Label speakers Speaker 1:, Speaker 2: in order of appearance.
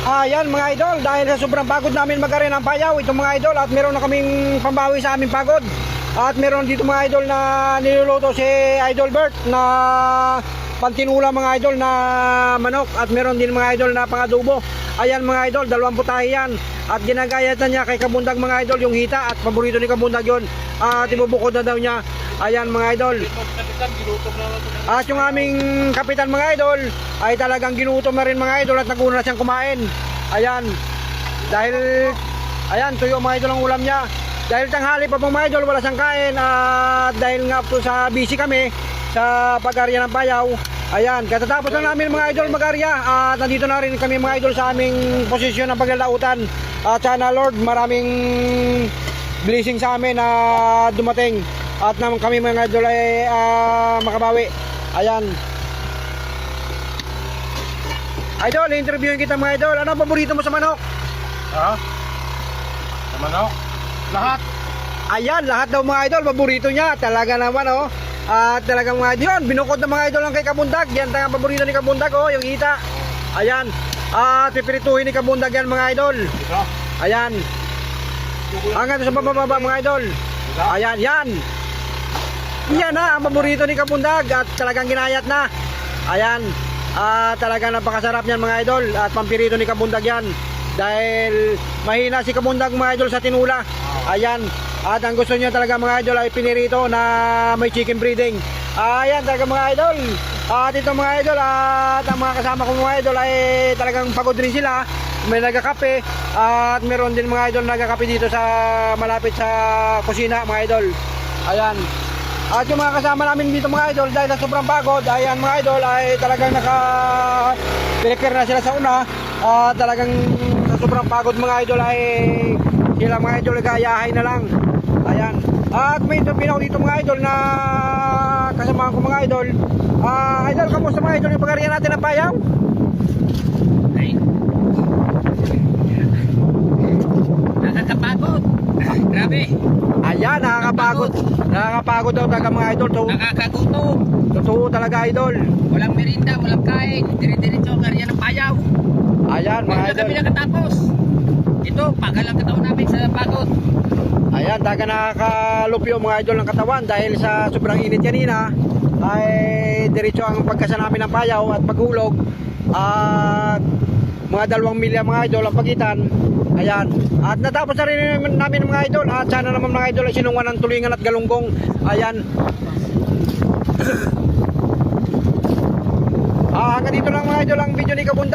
Speaker 1: Ayan mga idol, dahil sa sobrang pagod namin mag-ari ng payaw, itong mga idol, at meron na kaming pambawi sa aming pagod. At meron dito mga idol na niluluto si Idol Bert na pantinula mga idol na manok. At meron din mga idol na pangadubo. Ayan mga idol, dalawang putahe yan. At ginagayatan niya kay Kabundag mga idol yung hita. At paborito ni Kabundag yun. At ibubukod na daw niya. Ayan mga idol. At yung aming kapitan mga idol ay talagang ginutom na rin mga idol at naguna na siyang kumain. Ayan. Dahil, ayan, tuyo mga idol ang ulam niya. Dahil tanghali pa po mga idol, wala siyang kain. At dahil nga po sa busy kami sa pag-arya ng payaw. Ayan, katatapos na namin mga idol mag-arya. At nandito na rin kami mga idol sa aming posisyon ng paglalautan. At sana Lord, maraming blessing sa amin na dumating. At naman kami mga idol ay makabawi. Ayan. Idol, interviewin kita mga idol. Ano ang paborito mo sa manok?
Speaker 2: Ha? Sa manok? Lahat.
Speaker 1: Ayan, lahat daw mga idol, paborito niya. Talaga naman oh. At talagang mga idol, binukod ng mga idol lang kay Kabundag. Yan talagang paborito ni Kabundag oh, yung hita. Ayan. At pipirituhin ni Kabundag yan mga idol.
Speaker 2: Ito.
Speaker 1: Ayan. Hanggang sa bababa mga idol. Ayan, yan. Yan na, ang paborito ni Kabundag. At talagang ginayat na. Ayan. Talagang napakasarap niyan mga idol. At pampirito ni Kabundag yan. Dahil mahina si Kabundag mga idol sa tinula. Ayan. At ang gusto niya talaga mga idol ay pinirito na may chicken breeding. Ayan talaga mga idol. At ito mga idol, at ang mga kasama ko mga idol ay talagang pagod rin sila. May nagkakape. At meron din mga idol nagkakape dito sa malapit sa kusina mga idol. Ayan. At yung mga kasama namin dito mga idol, dahil na sobrang pagod, ayan mga idol ay talagang naka-prepare na sila sa una. Talagang sa sobrang pagod mga idol ay sila mga idol gayahay na lang. Ayan. At may interview ako dito mga idol na kasama ko mga idol. Idol, kamusta mga idol yung pag-ariyan natin ng payaw?
Speaker 3: Ay. Nakakapagod. Grabe.
Speaker 1: Ayan, nakakapagod. Nakakapagod daw talaga mga idol.
Speaker 3: Nakakagutom.
Speaker 1: Totoo talaga idol.
Speaker 3: Walang merinda, walang kain. Dire-diretso ang area ng payaw.
Speaker 1: Ayan mga
Speaker 3: Ngayon na
Speaker 1: idol.
Speaker 3: kami nakatapos. Ito, pagalang katawan namin sa pagod.
Speaker 1: Ayan, talaga nakakalupyo mga idol ng katawan dahil sa sobrang init kanina ay diretso ang pagkasa namin ng payaw at paghulog at mga 2 milya mga idol ang pagitan. Ayan, at natapos na rin namin mga idol at sana naman mga idol ay sinungan ng tulingan at galunggong. Ayan. Hanggang dito lang mga idol ang video ni Kabundag.